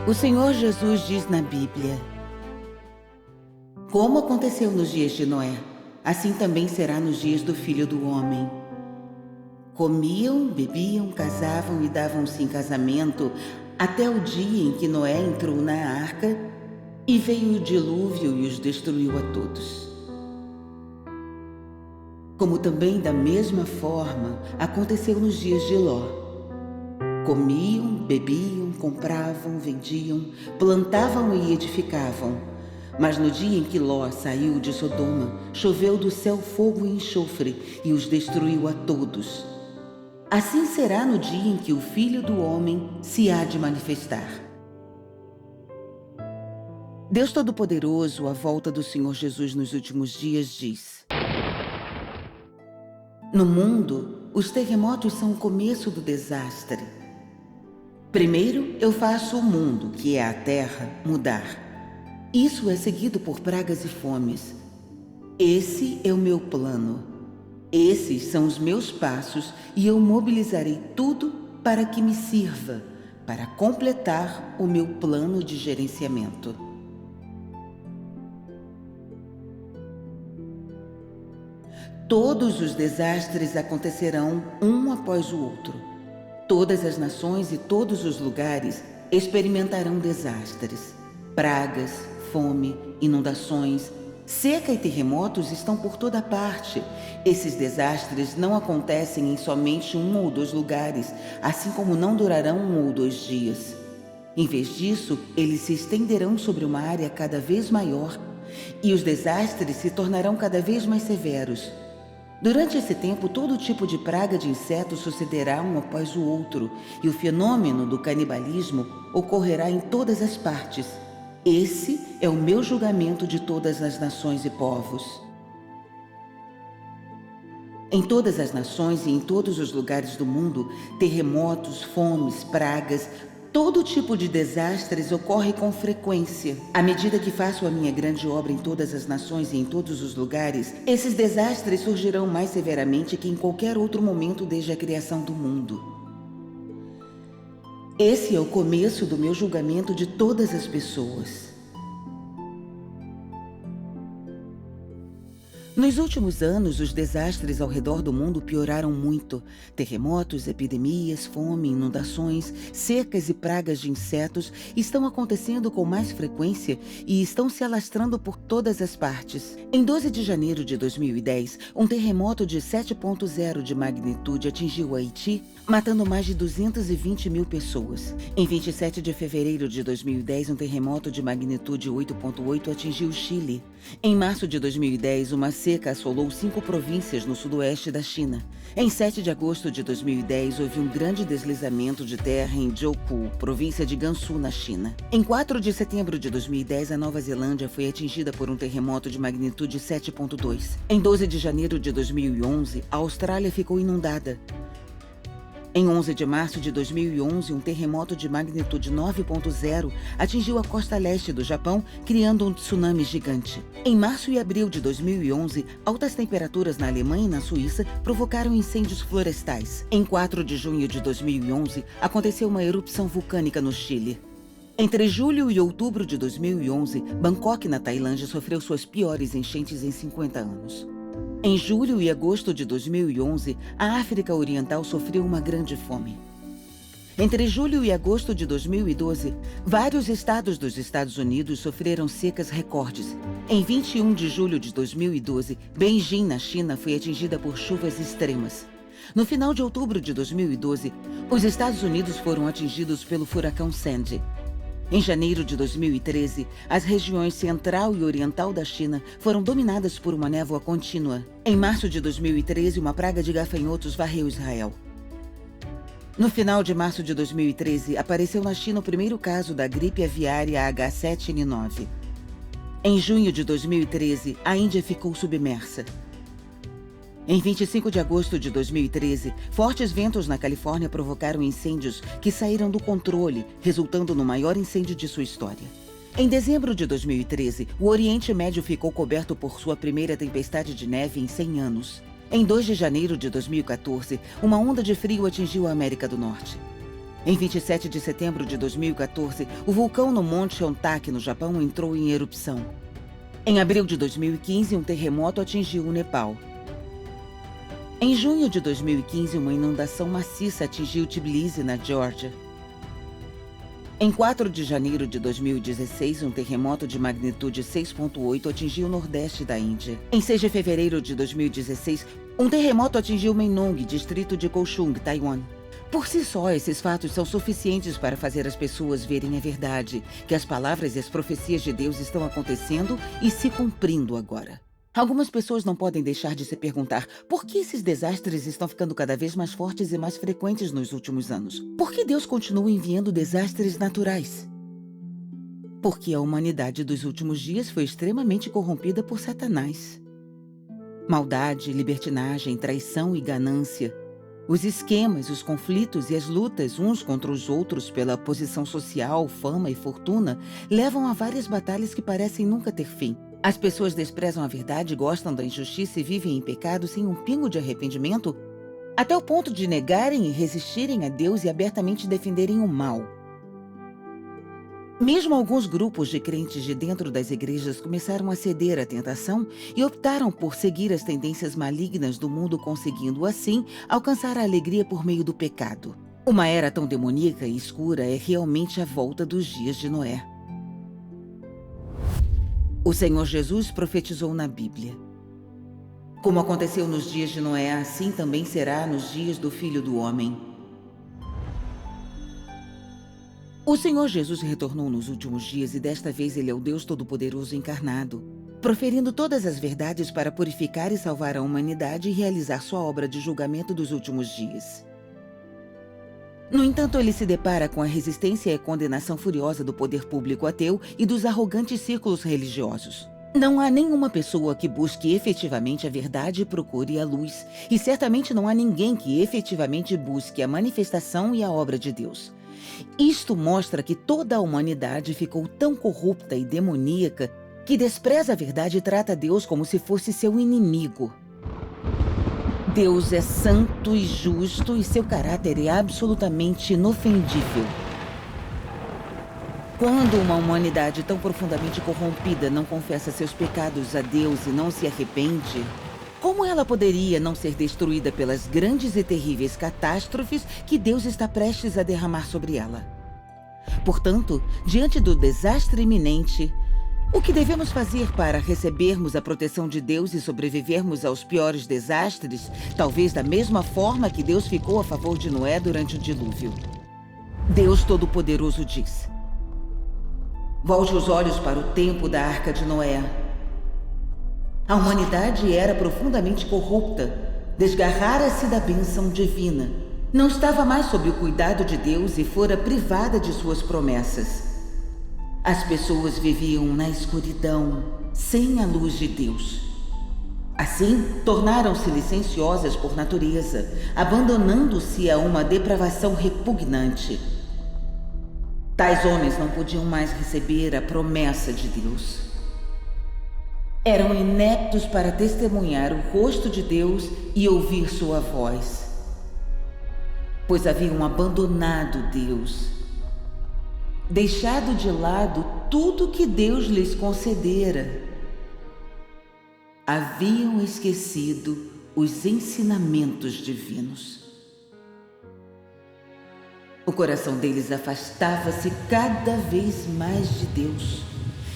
O Senhor Jesus diz na Bíblia: como aconteceu nos dias de Noé, assim também será nos dias do Filho do Homem. Comiam, bebiam, casavam e davam-se em casamento até o dia em que Noé entrou na arca e veio o dilúvio e os destruiu a todos. Como também da mesma forma aconteceu nos dias de Ló. Comiam, bebiam, compravam, vendiam, plantavam e edificavam. Mas no dia em que Ló saiu de Sodoma, choveu do céu fogo e enxofre e os destruiu a todos. Assim será no dia em que o Filho do Homem se há de manifestar. Deus Todo-Poderoso, à volta do Senhor Jesus nos últimos dias, diz: no mundo, os terremotos são o começo do desastre. Primeiro, eu faço o mundo, que é a terra, mudar. Isso é seguido por pragas e fomes. Esse é o meu plano. Esses são os meus passos e eu mobilizarei tudo para que me sirva, para completar o meu plano de gerenciamento. Todos os desastres acontecerão um após o outro. Todas as nações e todos os lugares experimentarão desastres. Pragas, fome, inundações, seca e terremotos estão por toda parte. Esses desastres não acontecem em somente um ou dois lugares, assim como não durarão um ou dois dias. Em vez disso, eles se estenderão sobre uma área cada vez maior e os desastres se tornarão cada vez mais severos. Durante esse tempo, todo tipo de praga de insetos sucederá um após o outro, e o fenômeno do canibalismo ocorrerá em todas as partes. Esse é o meu julgamento de todas as nações e povos. Em todas as nações e em todos os lugares do mundo, terremotos, fomes, pragas, todo tipo de desastres ocorre com frequência. À medida que faço a minha grande obra em todas as nações e em todos os lugares, esses desastres surgirão mais severamente que em qualquer outro momento desde a criação do mundo. Esse é o começo do meu julgamento de todas as pessoas. Nos últimos anos, os desastres ao redor do mundo pioraram muito. Terremotos, epidemias, fome, inundações, secas e pragas de insetos estão acontecendo com mais frequência e estão se alastrando por todas as partes. Em 12 de janeiro de 2010, um terremoto de 7,0 de magnitude atingiu Haiti, matando mais de 220 mil pessoas. Em 27 de fevereiro de 2010, um terremoto de magnitude 8,8 atingiu o Chile. Em março de 2010, uma seca assolou 5 províncias no sudoeste da China. Em 7 de agosto de 2010, houve um grande deslizamento de terra em Jiukou, província de Gansu, na China. Em 4 de setembro de 2010, a Nova Zelândia foi atingida por um terremoto de magnitude 7,2. Em 12 de janeiro de 2011, a Austrália ficou inundada. Em 11 de março de 2011, um terremoto de magnitude 9,0 atingiu a costa leste do Japão, criando um tsunami gigante. Em março e abril de 2011, altas temperaturas na Alemanha e na Suíça provocaram incêndios florestais. Em 4 de junho de 2011, aconteceu uma erupção vulcânica no Chile. Entre julho e outubro de 2011, Bangkok, na Tailândia, sofreu suas piores enchentes em 50 anos. Em julho e agosto de 2011, a África Oriental sofreu uma grande fome. Entre julho e agosto de 2012, vários estados dos Estados Unidos sofreram secas recordes. Em 21 de julho de 2012, Beijing, na China, foi atingida por chuvas extremas. No final de outubro de 2012, os Estados Unidos foram atingidos pelo furacão Sandy. Em janeiro de 2013, as regiões central e oriental da China foram dominadas por uma névoa contínua. Em março de 2013, uma praga de gafanhotos varreu Israel. No final de março de 2013, apareceu na China o primeiro caso da gripe aviária H7N9. Em junho de 2013, a Índia ficou submersa. Em 25 de agosto de 2013, fortes ventos na Califórnia provocaram incêndios que saíram do controle, resultando no maior incêndio de sua história. Em dezembro de 2013, o Oriente Médio ficou coberto por sua primeira tempestade de neve em 100 anos. Em 2 de janeiro de 2014, uma onda de frio atingiu a América do Norte. Em 27 de setembro de 2014, o vulcão no Monte Cheontaki, no Japão, entrou em erupção. Em abril de 2015, um terremoto atingiu o Nepal. Em junho de 2015, uma inundação maciça atingiu Tbilisi, na Geórgia. Em 4 de janeiro de 2016, um terremoto de magnitude 6,8 atingiu o nordeste da Índia. Em 6 de fevereiro de 2016, um terremoto atingiu Menong, distrito de Kaohsiung, Taiwan. Por si só, esses fatos são suficientes para fazer as pessoas verem a verdade, que as palavras e as profecias de Deus estão acontecendo e se cumprindo agora. Algumas pessoas não podem deixar de se perguntar por que esses desastres estão ficando cada vez mais fortes e mais frequentes nos últimos anos. Por que Deus continua enviando desastres naturais? Porque a humanidade dos últimos dias foi extremamente corrompida por Satanás. Maldade, libertinagem, traição e ganância. Os esquemas, os conflitos e as lutas uns contra os outros pela posição social, fama e fortuna levam a várias batalhas que parecem nunca ter fim. As pessoas desprezam a verdade, gostam da injustiça e vivem em pecado sem um pingo de arrependimento, até o ponto de negarem e resistirem a Deus e abertamente defenderem o mal. Mesmo alguns grupos de crentes de dentro das igrejas começaram a ceder à tentação e optaram por seguir as tendências malignas do mundo, conseguindo, assim, alcançar a alegria por meio do pecado. Uma era tão demoníaca e escura é realmente a volta dos dias de Noé. O Senhor Jesus profetizou na Bíblia: como aconteceu nos dias de Noé, assim também será nos dias do Filho do Homem. O Senhor Jesus retornou nos últimos dias e desta vez Ele é o Deus Todo-Poderoso encarnado, proferindo todas as verdades para purificar e salvar a humanidade e realizar sua obra de julgamento dos últimos dias. No entanto, ele se depara com a resistência e a condenação furiosa do poder público ateu e dos arrogantes círculos religiosos. Não há nenhuma pessoa que busque efetivamente a verdade e procure a luz, e certamente não há ninguém que efetivamente busque a manifestação e a obra de Deus. Isto mostra que toda a humanidade ficou tão corrupta e demoníaca que despreza a verdade e trata Deus como se fosse seu inimigo. Deus é santo e justo e seu caráter é absolutamente inofendível. Quando uma humanidade tão profundamente corrompida não confessa seus pecados a Deus e não se arrepende, como ela poderia não ser destruída pelas grandes e terríveis catástrofes que Deus está prestes a derramar sobre ela? Portanto, diante do desastre iminente, o que devemos fazer para recebermos a proteção de Deus e sobrevivermos aos piores desastres, talvez da mesma forma que Deus ficou a favor de Noé durante o dilúvio? Deus Todo-Poderoso diz: volte os olhos para o tempo da Arca de Noé. A humanidade era profundamente corrupta, desgarrara-se da bênção divina. Não estava mais sob o cuidado de Deus e fora privada de suas promessas. As pessoas viviam na escuridão, sem a luz de Deus. Assim, tornaram-se licenciosas por natureza, abandonando-se a uma depravação repugnante. Tais homens não podiam mais receber a promessa de Deus. Eram ineptos para testemunhar o rosto de Deus e ouvir sua voz, pois haviam abandonado Deus, deixado de lado tudo que Deus lhes concedera. Haviam esquecido os ensinamentos divinos. O coração deles afastava-se cada vez mais de Deus.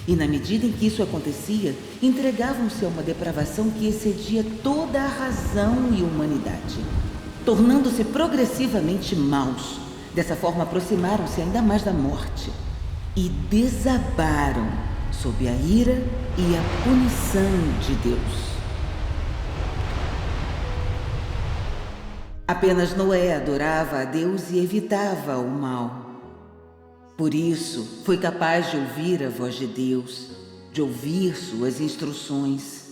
E na medida em que isso acontecia, entregavam-se a uma depravação que excedia toda a razão e humanidade, tornando-se progressivamente maus. Dessa forma, aproximaram-se ainda mais da morte e desabaram sob a ira e a punição de Deus. Apenas Noé adorava a Deus e evitava o mal. Por isso, foi capaz de ouvir a voz de Deus, de ouvir suas instruções.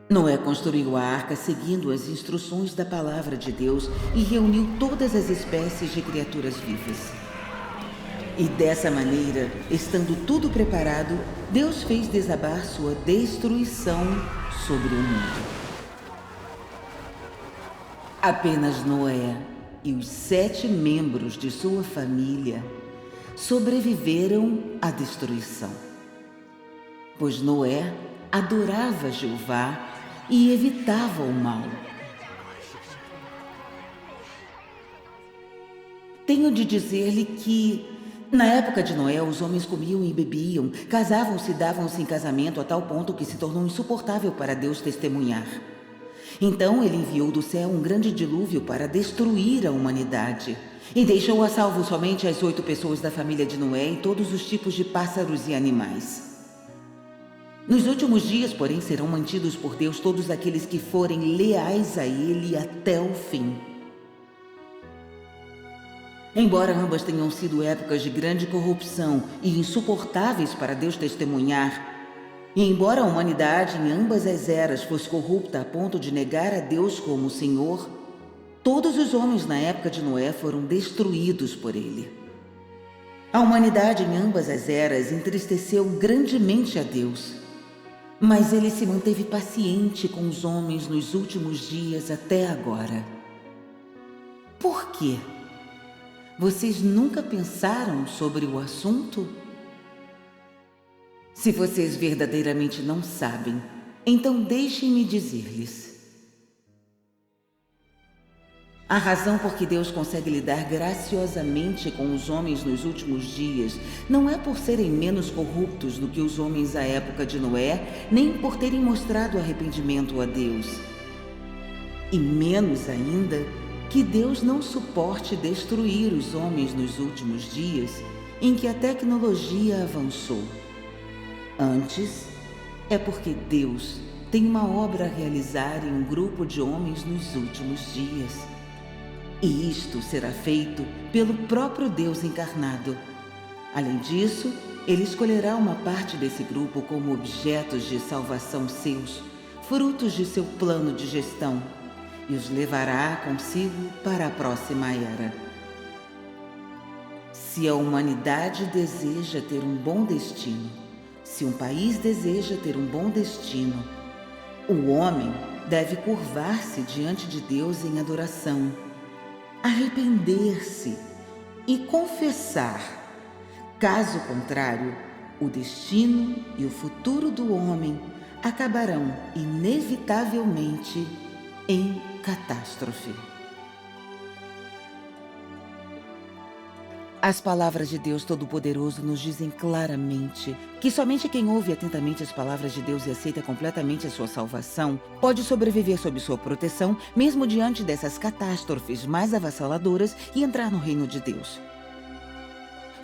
Noé construiu a arca seguindo as instruções da palavra de Deus e reuniu todas as espécies de criaturas vivas. E dessa maneira, estando tudo preparado, Deus fez desabar sua destruição sobre o mundo. Apenas Noé e os 7 membros de sua família sobreviveram à destruição, pois Noé adorava Jeová e evitava o mal. Tenho de dizer-lhe que, na época de Noé, os homens comiam e bebiam, casavam-se e davam-se em casamento a tal ponto que se tornou insuportável para Deus testemunhar. Então ele enviou do céu um grande dilúvio para destruir a humanidade e deixou a salvo somente as 8 pessoas da família de Noé e todos os tipos de pássaros e animais. Nos últimos dias, porém, serão mantidos por Deus todos aqueles que forem leais a Ele até o fim. Embora ambas tenham sido épocas de grande corrupção e insuportáveis para Deus testemunhar, e embora a humanidade em ambas as eras fosse corrupta a ponto de negar a Deus como Senhor, todos os homens na época de Noé foram destruídos por Ele. A humanidade em ambas as eras entristeceu grandemente a Deus, mas Ele se manteve paciente com os homens nos últimos dias até agora. Por quê? Vocês nunca pensaram sobre o assunto? Se vocês verdadeiramente não sabem, então deixem-me dizer-lhes. A razão por que Deus consegue lidar graciosamente com os homens nos últimos dias não é por serem menos corruptos do que os homens à época de Noé, nem por terem mostrado arrependimento a Deus. E menos ainda, que Deus não suporte destruir os homens nos últimos dias em que a tecnologia avançou. Antes, é porque Deus tem uma obra a realizar em um grupo de homens nos últimos dias. E isto será feito pelo próprio Deus encarnado. Além disso, Ele escolherá uma parte desse grupo como objetos de salvação seus, frutos de seu plano de gestão, e os levará consigo para a próxima era. Se a humanidade deseja ter um bom destino, se um país deseja ter um bom destino, o homem deve curvar-se diante de Deus em adoração, arrepender-se e confessar. Caso contrário, o destino e o futuro do homem acabarão inevitavelmente em catástrofe. As palavras de Deus Todo-Poderoso nos dizem claramente que somente quem ouve atentamente as palavras de Deus e aceita completamente a sua salvação pode sobreviver sob sua proteção, mesmo diante dessas catástrofes mais avassaladoras, e entrar no reino de Deus.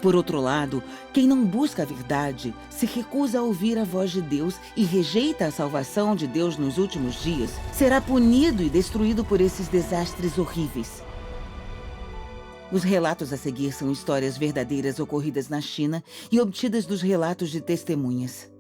Por outro lado, quem não busca a verdade, se recusa a ouvir a voz de Deus e rejeita a salvação de Deus nos últimos dias, será punido e destruído por esses desastres horríveis. Os relatos a seguir são histórias verdadeiras ocorridas na China e obtidas dos relatos de testemunhas.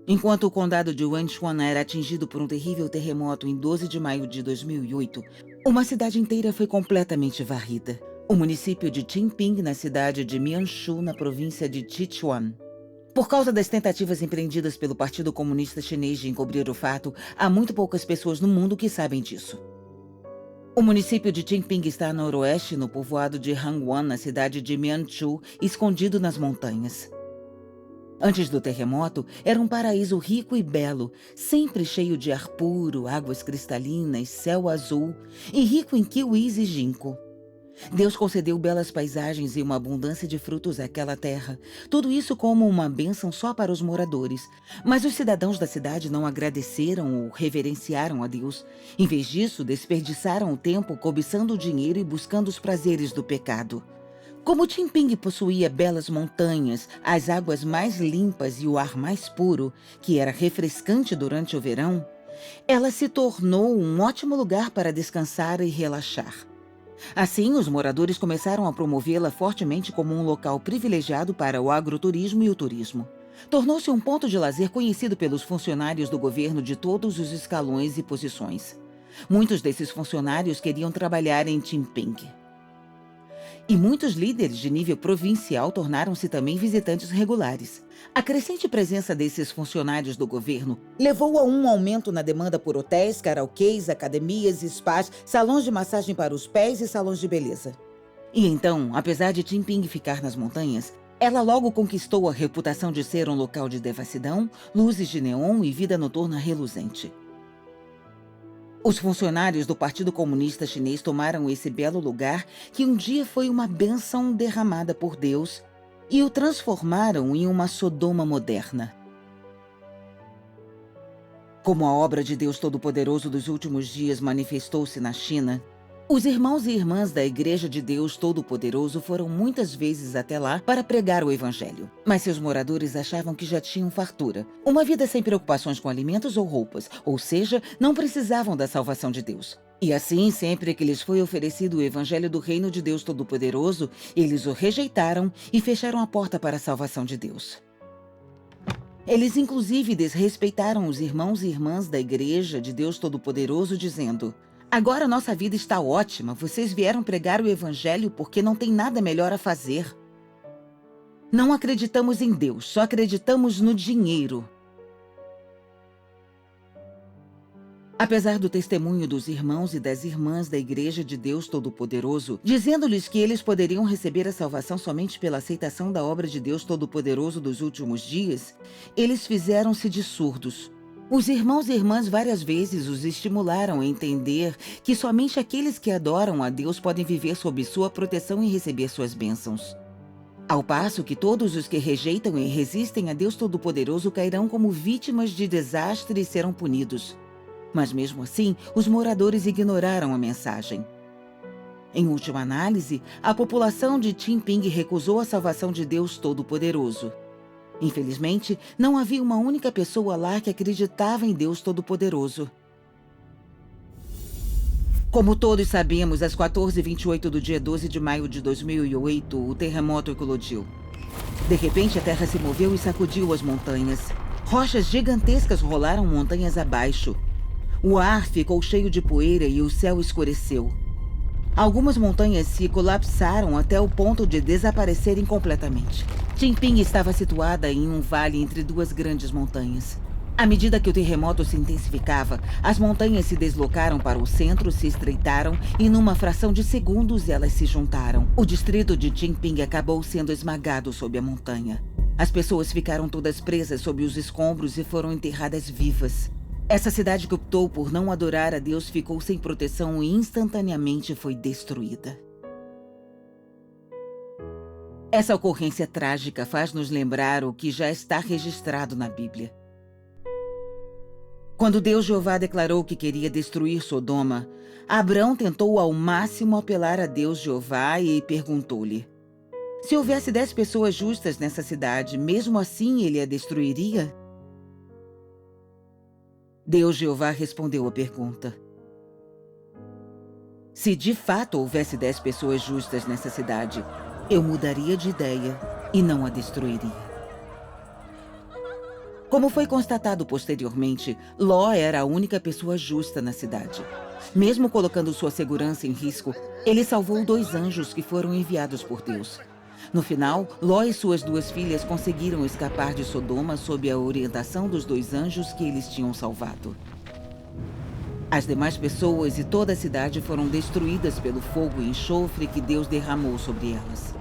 Enquanto o condado de Wenchuan era atingido por um terrível terremoto em 12 de maio de 2008, uma cidade inteira foi completamente varrida. O município de Jinping, na cidade de Mianshu, na província de Sichuan. Por causa das tentativas empreendidas pelo Partido Comunista Chinês de encobrir o fato, há muito poucas pessoas no mundo que sabem disso. O município de Jinping está a noroeste, no povoado de Hangwan, na cidade de Mianchu, escondido nas montanhas. Antes do terremoto, era um paraíso rico e belo, sempre cheio de ar puro, águas cristalinas, céu azul e rico em kiwis e ginkgo. Deus concedeu belas paisagens e uma abundância de frutos àquela terra, tudo isso como uma bênção só para os moradores. Mas os cidadãos da cidade não agradeceram ou reverenciaram a Deus. Em vez disso, desperdiçaram o tempo cobiçando o dinheiro e buscando os prazeres do pecado. Como Jinping possuía belas montanhas, as águas mais limpas e o ar mais puro, que era refrescante durante o verão, ela se tornou um ótimo lugar para descansar e relaxar. Assim, os moradores começaram a promovê-la fortemente como um local privilegiado para o agroturismo e o turismo. Tornou-se um ponto de lazer conhecido pelos funcionários do governo de todos os escalões e posições. Muitos desses funcionários queriam trabalhar em Jinping. E muitos líderes de nível provincial tornaram-se também visitantes regulares. A crescente presença desses funcionários do governo levou a um aumento na demanda por hotéis, karaokês, academias, spas, salões de massagem para os pés e salões de beleza. E então, apesar de Jinping ficar nas montanhas, ela logo conquistou a reputação de ser um local de devassidão, luzes de neon e vida noturna reluzente. Os funcionários do Partido Comunista Chinês tomaram esse belo lugar que um dia foi uma bênção derramada por Deus e o transformaram em uma Sodoma moderna. Como a obra de Deus Todo-Poderoso dos últimos dias manifestou-se na China, os irmãos e irmãs da Igreja de Deus Todo-Poderoso foram muitas vezes até lá para pregar o Evangelho. Mas seus moradores achavam que já tinham fartura, uma vida sem preocupações com alimentos ou roupas, ou seja, não precisavam da salvação de Deus. E assim, sempre que lhes foi oferecido o Evangelho do Reino de Deus Todo-Poderoso, eles o rejeitaram e fecharam a porta para a salvação de Deus. Eles inclusive desrespeitaram os irmãos e irmãs da Igreja de Deus Todo-Poderoso, dizendo: agora nossa vida está ótima, vocês vieram pregar o Evangelho porque não tem nada melhor a fazer. Não acreditamos em Deus, só acreditamos no dinheiro. Apesar do testemunho dos irmãos e das irmãs da Igreja de Deus Todo-Poderoso, dizendo-lhes que eles poderiam receber a salvação somente pela aceitação da obra de Deus Todo-Poderoso dos últimos dias, eles fizeram-se de surdos. Os irmãos e irmãs várias vezes os estimularam a entender que somente aqueles que adoram a Deus podem viver sob sua proteção e receber suas bênçãos. Ao passo que todos os que rejeitam e resistem a Deus Todo-Poderoso cairão como vítimas de desastre e serão punidos. Mas mesmo assim, os moradores ignoraram a mensagem. Em última análise, a população de Jinping recusou a salvação de Deus Todo-Poderoso. Infelizmente, não havia uma única pessoa lá que acreditava em Deus Todo-Poderoso. Como todos sabemos, às 14h28 do dia 12 de maio de 2008, o terremoto eclodiu. De repente, a terra se moveu e sacudiu as montanhas. Rochas gigantescas rolaram montanhas abaixo. O ar ficou cheio de poeira e o céu escureceu. Algumas montanhas se colapsaram até o ponto de desaparecerem completamente. Jinping estava situada em um vale entre duas grandes montanhas. À medida que o terremoto se intensificava, as montanhas se deslocaram para o centro, se estreitaram e numa fração de segundos elas se juntaram. O distrito de Jinping acabou sendo esmagado sob a montanha. As pessoas ficaram todas presas sob os escombros e foram enterradas vivas. Essa cidade que optou por não adorar a Deus ficou sem proteção e instantaneamente foi destruída. Essa ocorrência trágica faz nos lembrar o que já está registrado na Bíblia. Quando Deus Jeová declarou que queria destruir Sodoma, Abrão tentou ao máximo apelar a Deus Jeová e perguntou-lhe: se houvesse 10 pessoas justas nessa cidade, mesmo assim ele a destruiria? Deus Jeová respondeu a pergunta: se de fato houvesse 10 pessoas justas nessa cidade, eu mudaria de ideia e não a destruiria. Como foi constatado posteriormente, Ló era a única pessoa justa na cidade. Mesmo colocando sua segurança em risco, ele salvou 2 anjos que foram enviados por Deus. No final, Ló e suas 2 filhas conseguiram escapar de Sodoma sob a orientação dos 2 anjos que eles tinham salvado. As demais pessoas e toda a cidade foram destruídas pelo fogo e enxofre que Deus derramou sobre elas.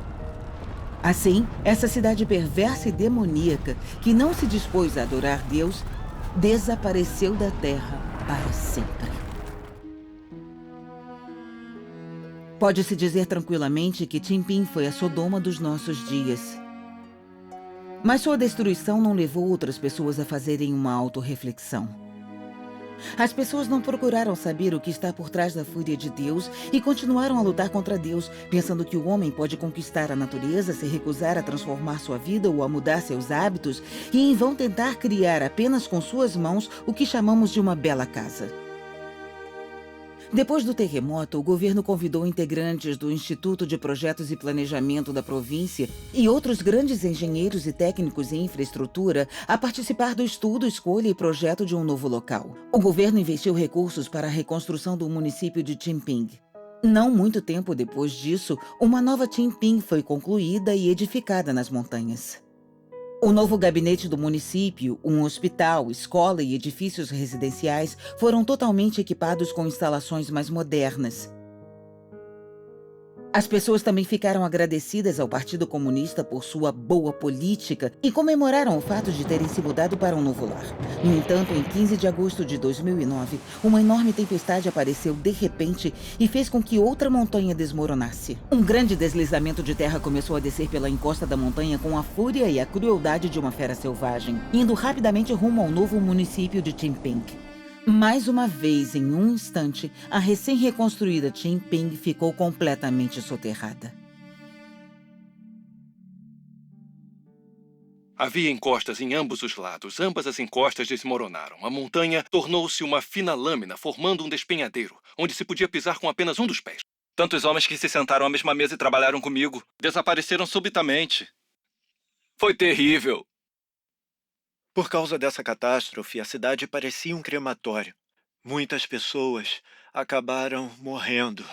Assim, essa cidade perversa e demoníaca, que não se dispôs a adorar Deus, desapareceu da terra para sempre. Pode-se dizer tranquilamente que Jinping foi a Sodoma dos nossos dias. Mas sua destruição não levou outras pessoas a fazerem uma autorreflexão. As pessoas não procuraram saber o que está por trás da fúria de Deus e continuaram a lutar contra Deus, pensando que o homem pode conquistar a natureza, se recusar a transformar sua vida ou a mudar seus hábitos, e em vão tentar criar apenas com suas mãos o que chamamos de uma bela casa. Depois do terremoto, o governo convidou integrantes do Instituto de Projetos e Planejamento da província e outros grandes engenheiros e técnicos em infraestrutura a participar do estudo, escolha e projeto de um novo local. O governo investiu recursos para a reconstrução do município de Jinping. Não muito tempo depois disso, uma nova Tianping foi concluída e edificada nas montanhas. O novo gabinete do município, um hospital, escola e edifícios residenciais foram totalmente equipados com instalações mais modernas. As pessoas também ficaram agradecidas ao Partido Comunista por sua boa política e comemoraram o fato de terem se mudado para um novo lar. No entanto, em 15 de agosto de 2009, uma enorme tempestade apareceu de repente e fez com que outra montanha desmoronasse. Um grande deslizamento de terra começou a descer pela encosta da montanha com a fúria e a crueldade de uma fera selvagem, indo rapidamente rumo ao novo município de Tianping. Mais uma vez, em um instante, a recém-reconstruída Tianping ficou completamente soterrada. Havia encostas em ambos os lados. Ambas as encostas desmoronaram. A montanha tornou-se uma fina lâmina, formando um despenhadeiro, onde se podia pisar com apenas um dos pés. Tantos homens que se sentaram à mesma mesa e trabalharam comigo desapareceram subitamente. Foi terrível. Por causa dessa catástrofe, a cidade parecia um crematório. Muitas pessoas acabaram morrendo.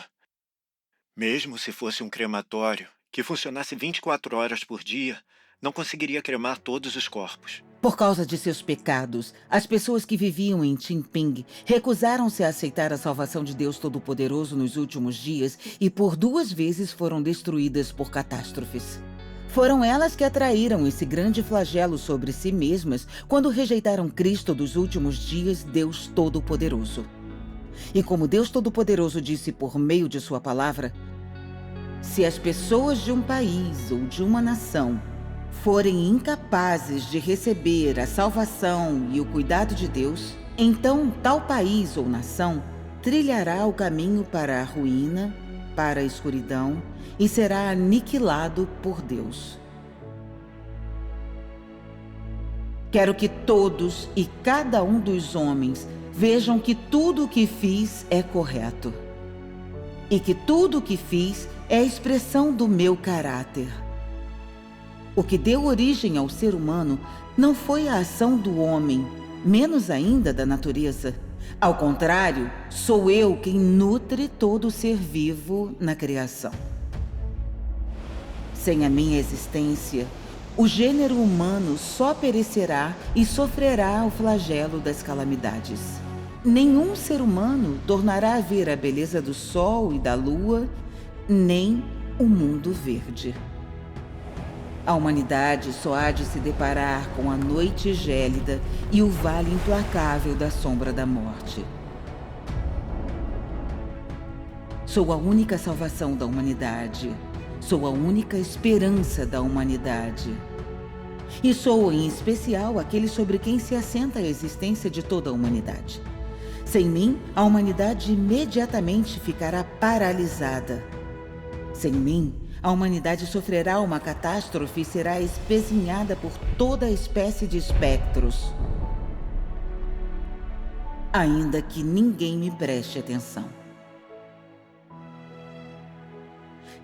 Mesmo se fosse um crematório que funcionasse 24 horas por dia, não conseguiria cremar todos os corpos. Por causa de seus pecados, as pessoas que viviam em Tianping recusaram-se a aceitar a salvação de Deus Todo-Poderoso nos últimos dias e por 2 vezes foram destruídas por catástrofes. Foram elas que atraíram esse grande flagelo sobre si mesmas quando rejeitaram Cristo dos últimos dias, Deus Todo-Poderoso. E como Deus Todo-Poderoso disse por meio de sua palavra, se as pessoas de um país ou de uma nação forem incapazes de receber a salvação e o cuidado de Deus, então tal país ou nação trilhará o caminho para a ruína, para a escuridão e será aniquilado por Deus. Quero que todos e cada um dos homens vejam que tudo o que fiz é correto e que tudo o que fiz é a expressão do meu caráter. O que deu origem ao ser humano não foi a ação do homem, menos ainda da natureza. Ao contrário, sou eu quem nutre todo ser vivo na criação. Sem a minha existência, o gênero humano só perecerá e sofrerá o flagelo das calamidades. Nenhum ser humano tornará a ver a beleza do sol e da lua, nem o mundo verde. A humanidade só há de se deparar com a noite gélida e o vale implacável da sombra da morte. Sou a única salvação da humanidade. Sou a única esperança da humanidade. E sou, em especial, aquele sobre quem se assenta a existência de toda a humanidade. Sem mim, a humanidade imediatamente ficará paralisada. Sem mim, a humanidade sofrerá uma catástrofe e será espezinhada por toda a espécie de espectros. Ainda que ninguém me preste atenção.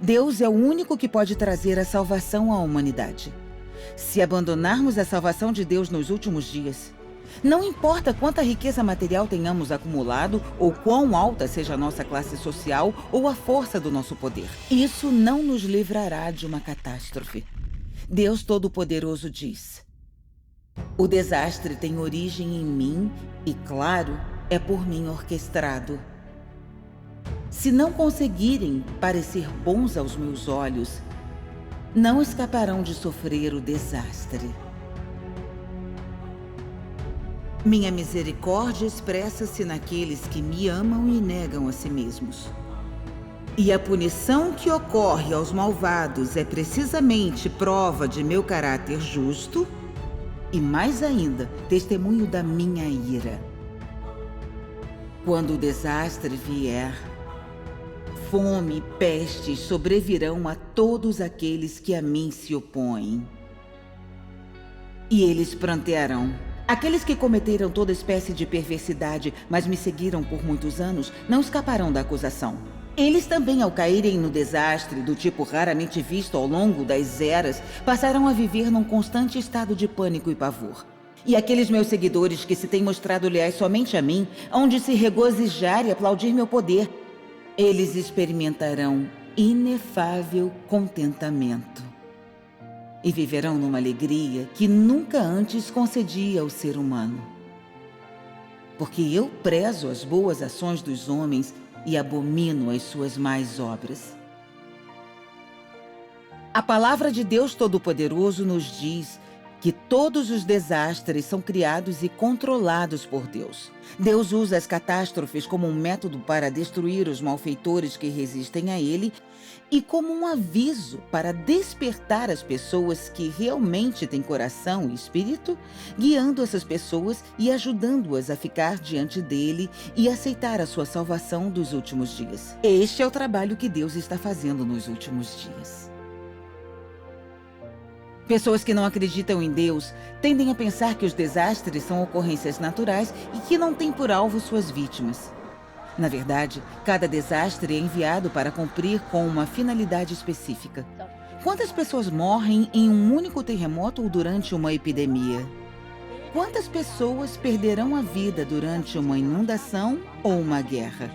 Deus é o único que pode trazer a salvação à humanidade. Se abandonarmos a salvação de Deus nos últimos dias, não importa quanta riqueza material tenhamos acumulado ou quão alta seja a nossa classe social ou a força do nosso poder, isso não nos livrará de uma catástrofe. Deus Todo-Poderoso diz: o desastre tem origem em mim e, claro, é por mim orquestrado. Se não conseguirem parecer bons aos meus olhos, não escaparão de sofrer o desastre. Minha misericórdia expressa-se naqueles que me amam e negam a si mesmos. E a punição que ocorre aos malvados é precisamente prova de meu caráter justo e, mais ainda, testemunho da minha ira. Quando o desastre vier, fome e pestes sobrevirão a todos aqueles que a mim se opõem. E eles prantearão. Aqueles que cometeram toda espécie de perversidade, mas me seguiram por muitos anos, não escaparão da acusação. Eles também, ao caírem no desastre, do tipo raramente visto ao longo das eras, passarão a viver num constante estado de pânico e pavor. E aqueles meus seguidores que se têm mostrado leais somente a mim, hão de se regozijar e aplaudir meu poder. Eles experimentarão inefável contentamento e viverão numa alegria que nunca antes concedia ao ser humano. Porque eu prezo as boas ações dos homens e abomino as suas más obras. A palavra de Deus Todo-Poderoso nos diz que todos os desastres são criados e controlados por Deus. Deus usa as catástrofes como um método para destruir os malfeitores que resistem a Ele e como um aviso para despertar as pessoas que realmente têm coração e espírito, guiando essas pessoas e ajudando-as a ficar diante dele e aceitar a sua salvação dos últimos dias. Este é o trabalho que Deus está fazendo nos últimos dias. Pessoas que não acreditam em Deus tendem a pensar que os desastres são ocorrências naturais e que não têm por alvo suas vítimas. Na verdade, cada desastre é enviado para cumprir com uma finalidade específica. Quantas pessoas morrem em um único terremoto ou durante uma epidemia? Quantas pessoas perderão a vida durante uma inundação ou uma guerra?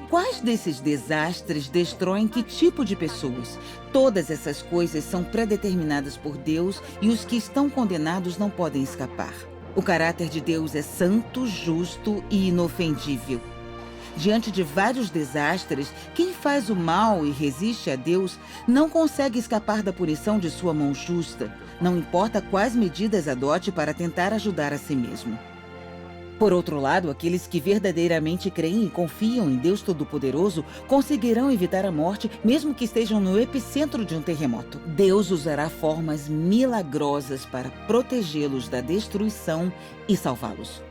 Quais desses desastres destroem que tipo de pessoas? Todas essas coisas são predeterminadas por Deus e os que estão condenados não podem escapar. O caráter de Deus é santo, justo e inofendível. Diante de vários desastres, quem faz o mal e resiste a Deus não consegue escapar da punição de sua mão justa, não importa quais medidas adote para tentar ajudar a si mesmo. Por outro lado, aqueles que verdadeiramente creem e confiam em Deus Todo-Poderoso conseguirão evitar a morte, mesmo que estejam no epicentro de um terremoto. Deus usará formas milagrosas para protegê-los da destruição e salvá-los.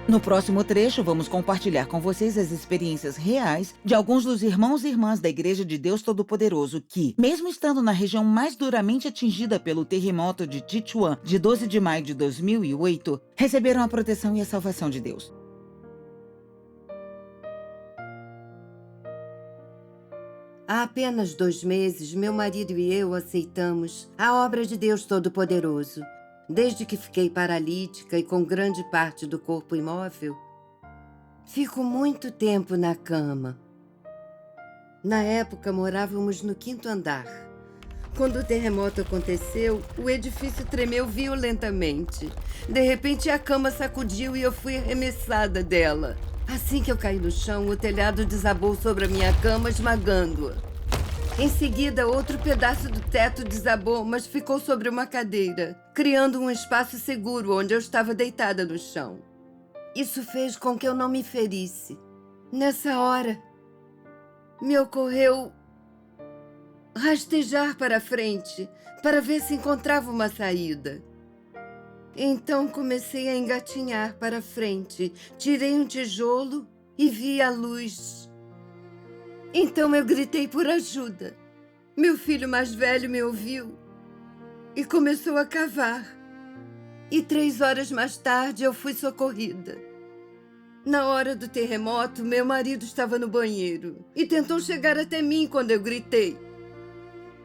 No próximo trecho, vamos compartilhar com vocês as experiências reais de alguns dos irmãos e irmãs da Igreja de Deus Todo-Poderoso que, mesmo estando na região mais duramente atingida pelo terremoto de Sichuan de 12 de maio de 2008, receberam a proteção e a salvação de Deus. Há apenas 2 meses, meu marido e eu aceitamos a obra de Deus Todo-Poderoso. Desde que fiquei paralítica e com grande parte do corpo imóvel, fico muito tempo na cama. Na época, morávamos no 5º andar. Quando o terremoto aconteceu, o edifício tremeu violentamente. De repente, a cama sacudiu e eu fui arremessada dela. Assim que eu caí no chão, o telhado desabou sobre a minha cama, esmagando-a. Em seguida, outro pedaço do teto desabou, mas ficou sobre uma cadeira, criando um espaço seguro onde eu estava deitada no chão. Isso fez com que eu não me ferisse. Nessa hora, me ocorreu rastejar para frente, para ver se encontrava uma saída. Então comecei a engatinhar para frente, tirei um tijolo e vi a luz. Então eu gritei por ajuda. Meu filho mais velho me ouviu e começou a cavar. E 3 horas mais tarde eu fui socorrida. Na hora do terremoto, meu marido estava no banheiro e tentou chegar até mim quando eu gritei.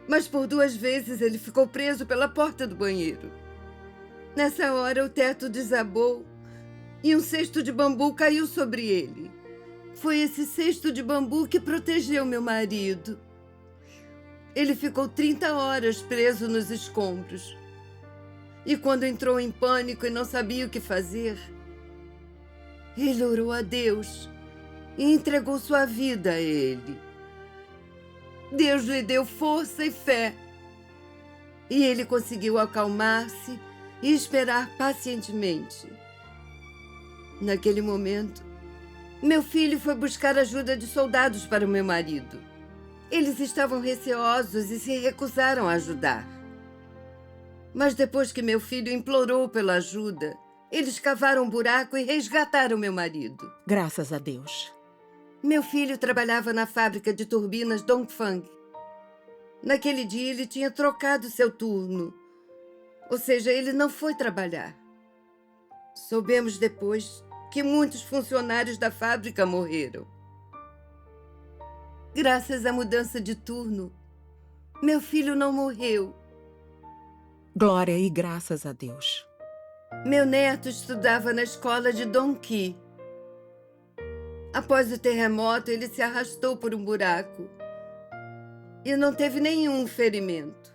Mas por 2 vezes ele ficou preso pela porta do banheiro. Nessa hora o teto desabou e um cesto de bambu caiu sobre ele. Foi esse cesto de bambu que protegeu meu marido. Ele ficou 30 horas preso nos escombros. E quando entrou em pânico e não sabia o que fazer, ele orou a Deus e entregou sua vida a Ele. Deus lhe deu força e fé. E ele conseguiu acalmar-se e esperar pacientemente. Naquele momento, meu filho foi buscar ajuda de soldados para o meu marido. Eles estavam receosos e se recusaram a ajudar. Mas depois que meu filho implorou pela ajuda, eles cavaram um buraco e resgataram meu marido. Graças a Deus. Meu filho trabalhava na fábrica de turbinas Dongfang. Naquele dia, ele tinha trocado seu turno. Ou seja, ele não foi trabalhar. Soubemos depois que muitos funcionários da fábrica morreram. Graças à mudança de turno, meu filho não morreu. Glória e graças a Deus. Meu neto estudava na escola de Dongqi. Após o terremoto, ele se arrastou por um buraco e não teve nenhum ferimento.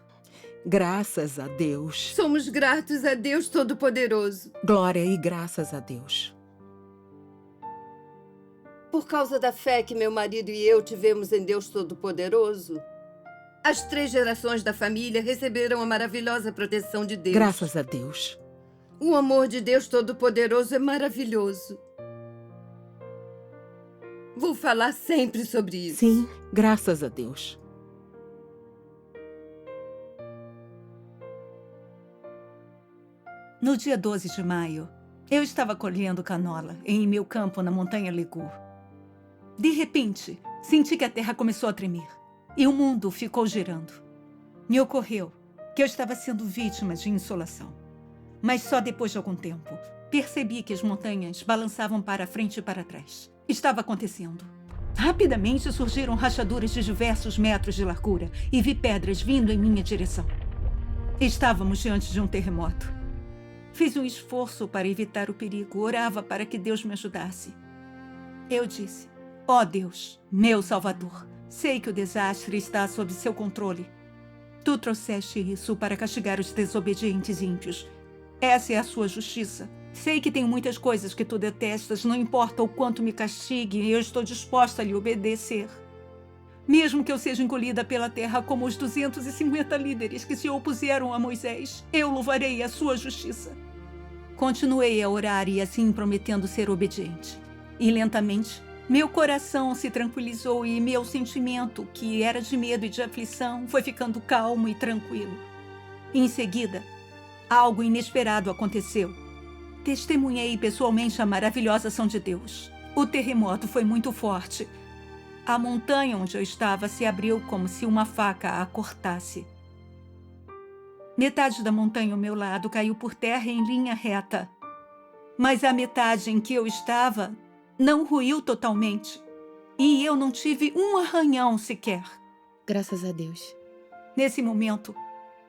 Graças a Deus. Somos gratos a Deus Todo-Poderoso. Glória e graças a Deus. Por causa da fé que meu marido e eu tivemos em Deus Todo-Poderoso, as 3 gerações da família receberam a maravilhosa proteção de Deus. Graças a Deus. O amor de Deus Todo-Poderoso é maravilhoso. Vou falar sempre sobre isso. Sim, graças a Deus. No dia 12 de maio, eu estava colhendo canola em meu campo na Montanha Ligur. De repente, senti que a terra começou a tremer e o mundo ficou girando. Me ocorreu que eu estava sendo vítima de insolação. Mas só depois de algum tempo, percebi que as montanhas balançavam para frente e para trás. Estava acontecendo. Rapidamente surgiram rachaduras de diversos metros de largura e vi pedras vindo em minha direção. Estávamos diante de um terremoto. Fiz um esforço para evitar o perigo, orava para que Deus me ajudasse. Eu disse: ó Deus, meu Salvador, sei que o desastre está sob seu controle. Tu trouxeste isso para castigar os desobedientes ímpios. Essa é a sua justiça. Sei que tem muitas coisas que tu detestas, não importa o quanto me castigue, eu estou disposta a lhe obedecer. Mesmo que eu seja engolida pela terra como os 250 líderes que se opuseram a Moisés, eu louvarei a sua justiça. Continuei a orar e assim prometendo ser obediente. E lentamente, meu coração se tranquilizou e meu sentimento, que era de medo e de aflição, foi ficando calmo e tranquilo. Em seguida, algo inesperado aconteceu. Testemunhei pessoalmente a maravilhosa ação de Deus. O terremoto foi muito forte. A montanha onde eu estava se abriu como se uma faca a cortasse. Metade da montanha ao meu lado caiu por terra em linha reta. Mas a metade em que eu estava não ruiu totalmente. E eu não tive um arranhão sequer. Graças a Deus. Nesse momento,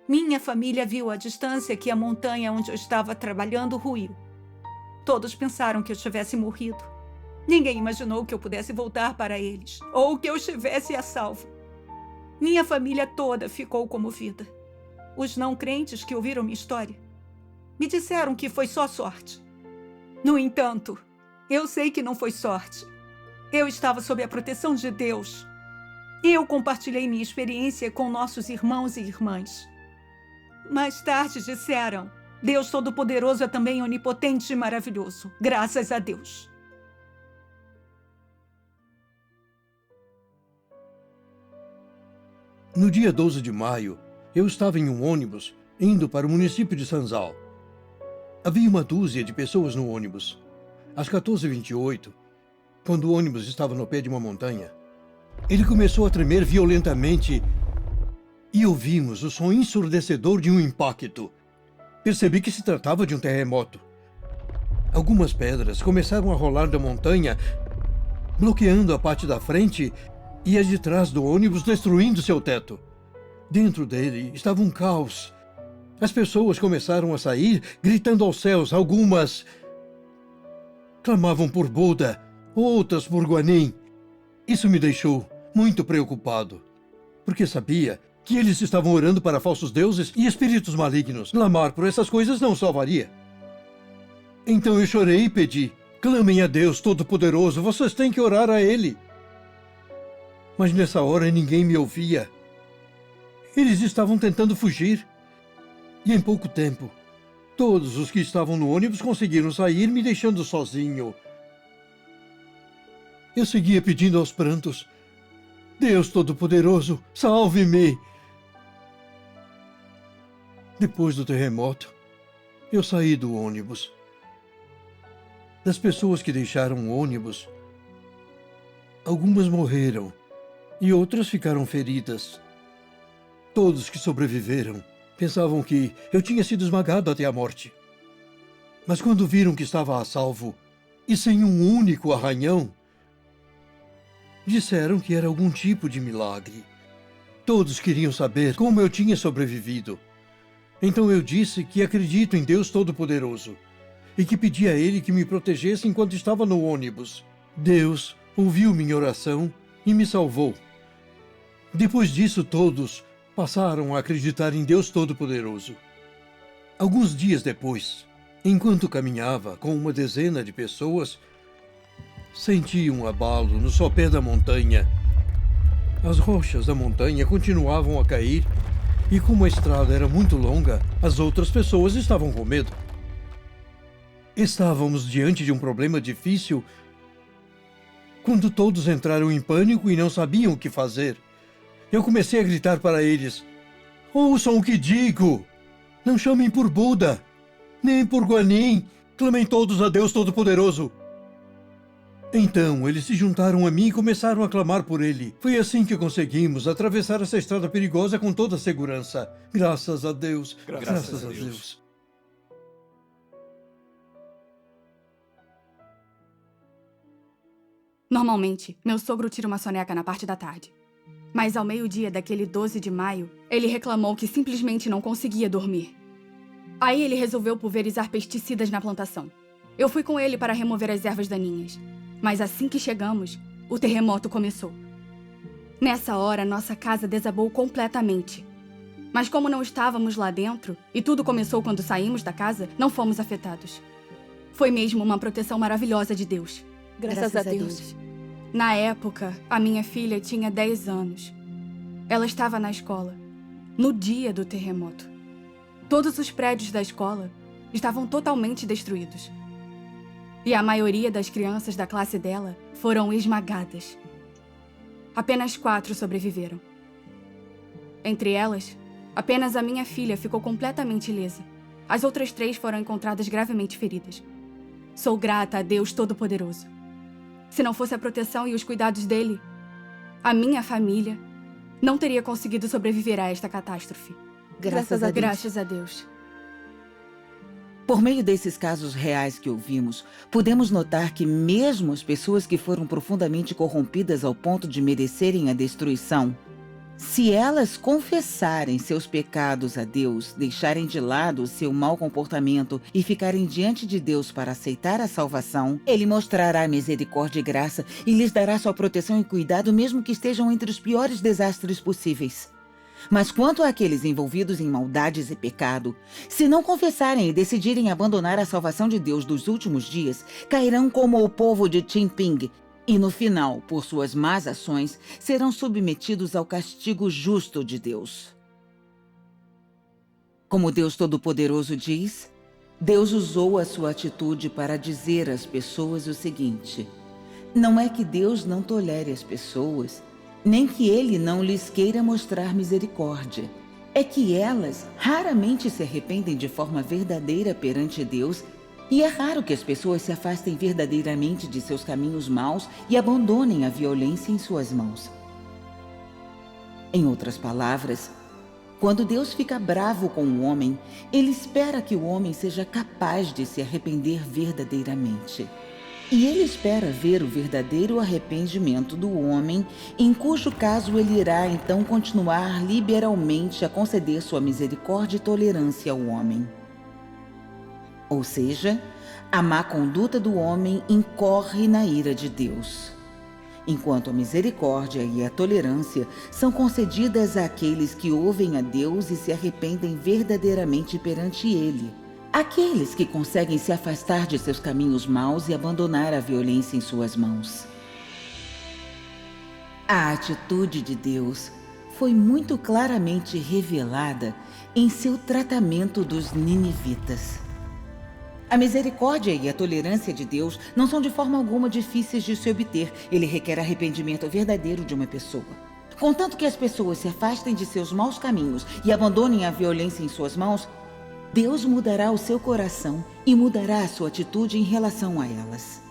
minha família viu à distância que a montanha onde eu estava trabalhando ruiu. Todos pensaram que eu tivesse morrido. Ninguém imaginou que eu pudesse voltar para eles, ou que eu estivesse a salvo. Minha família toda ficou comovida. Os não crentes que ouviram minha história me disseram que foi só sorte. No entanto, eu sei que não foi sorte. Eu estava sob a proteção de Deus. Eu compartilhei minha experiência com nossos irmãos e irmãs. Mais tarde disseram: Deus Todo-Poderoso é também onipotente e maravilhoso. Graças a Deus. No dia 12 de maio, eu estava em um ônibus indo para o município de Sanzal. Havia uma dúzia de pessoas no ônibus. Às 14h28, quando o ônibus estava no pé de uma montanha, ele começou a tremer violentamente e ouvimos o som ensurdecedor de um impacto. Percebi que se tratava de um terremoto. Algumas pedras começaram a rolar da montanha, bloqueando a parte da frente e a de trás do ônibus, destruindo seu teto. Dentro dele estava um caos. As pessoas começaram a sair, gritando aos céus. Algumas clamavam por Buda, outras por Guanin. Isso me deixou muito preocupado, porque sabia que eles estavam orando para falsos deuses e espíritos malignos. Clamar por essas coisas não salvaria. Então eu chorei e pedi: clamem a Deus Todo-Poderoso, vocês têm que orar a Ele. Mas nessa hora ninguém me ouvia. Eles estavam tentando fugir. E em pouco tempo, todos os que estavam no ônibus conseguiram sair, me deixando sozinho. Eu seguia pedindo aos prantos: Deus Todo-Poderoso, salve-me! Depois do terremoto, eu saí do ônibus. Das pessoas que deixaram o ônibus, algumas morreram e outras ficaram feridas. Todos que sobreviveram pensavam que eu tinha sido esmagado até a morte. Mas quando viram que estava a salvo e sem um único arranhão, disseram que era algum tipo de milagre. Todos queriam saber como eu tinha sobrevivido. Então eu disse que acredito em Deus Todo-Poderoso e que pedi a Ele que me protegesse enquanto estava no ônibus. Deus ouviu minha oração e me salvou. Depois disso, todos passaram a acreditar em Deus Todo-Poderoso. Alguns dias depois, enquanto caminhava com uma dezena de pessoas, senti um abalo no sopé da montanha. As rochas da montanha continuavam a cair e, como a estrada era muito longa, as outras pessoas estavam com medo. Estávamos diante de um problema difícil quando todos entraram em pânico e não sabiam o que fazer. Eu comecei a gritar para eles: ouçam o que digo! Não chamem por Buda, nem por Guanin, clamem todos a Deus Todo-Poderoso. Então, eles se juntaram a mim e começaram a clamar por ele. Foi assim que conseguimos atravessar essa estrada perigosa com toda a segurança. Graças a Deus. Graças a Deus. Normalmente, meu sogro tira uma soneca na parte da tarde. Mas ao meio-dia daquele 12 de maio, ele reclamou que simplesmente não conseguia dormir. Aí ele resolveu pulverizar pesticidas na plantação. Eu fui com ele para remover as ervas daninhas. Mas assim que chegamos, o terremoto começou. Nessa hora, nossa casa desabou completamente. Mas como não estávamos lá dentro, e tudo começou quando saímos da casa, não fomos afetados. Foi mesmo uma proteção maravilhosa de Deus. Graças a Deus. Na época, a minha filha tinha 10 anos. Ela estava na escola, no dia do terremoto. Todos os prédios da escola estavam totalmente destruídos. E a maioria das crianças da classe dela foram esmagadas. Apenas 4 sobreviveram. Entre elas, apenas a minha filha ficou completamente ilesa. As outras 3 foram encontradas gravemente feridas. Sou grata a Deus Todo-Poderoso. Se não fosse a proteção e os cuidados dele, a minha família não teria conseguido sobreviver a esta catástrofe. Graças a Deus. Graças a Deus. Por meio desses casos reais que ouvimos, podemos notar que mesmo as pessoas que foram profundamente corrompidas ao ponto de merecerem a destruição, se elas confessarem seus pecados a Deus, deixarem de lado o seu mau comportamento e ficarem diante de Deus para aceitar a salvação, Ele mostrará misericórdia e graça e lhes dará sua proteção e cuidado mesmo que estejam entre os piores desastres possíveis. Mas quanto àqueles envolvidos em maldades e pecado, se não confessarem e decidirem abandonar a salvação de Deus dos últimos dias, cairão como o povo de Jinping e, no final, por suas más ações, serão submetidos ao castigo justo de Deus. Como Deus Todo-Poderoso diz, Deus usou a sua atitude para dizer às pessoas o seguinte: não é que Deus não tolere as pessoas, nem que Ele não lhes queira mostrar misericórdia. É que elas raramente se arrependem de forma verdadeira perante Deus, e é raro que as pessoas se afastem verdadeiramente de seus caminhos maus e abandonem a violência em suas mãos. Em outras palavras, quando Deus fica bravo com o homem, Ele espera que o homem seja capaz de se arrepender verdadeiramente. E Ele espera ver o verdadeiro arrependimento do homem, em cujo caso Ele irá então continuar liberalmente a conceder sua misericórdia e tolerância ao homem. Ou seja, a má conduta do homem incorre na ira de Deus, enquanto a misericórdia e a tolerância são concedidas àqueles que ouvem a Deus e se arrependem verdadeiramente perante Ele. Aqueles que conseguem se afastar de seus caminhos maus e abandonar a violência em suas mãos. A atitude de Deus foi muito claramente revelada em seu tratamento dos ninivitas. A misericórdia e a tolerância de Deus não são de forma alguma difíceis de se obter. Ele requer arrependimento verdadeiro de uma pessoa. Contanto que as pessoas se afastem de seus maus caminhos e abandonem a violência em suas mãos, Deus mudará o seu coração e mudará a sua atitude em relação a elas.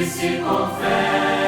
se confessa.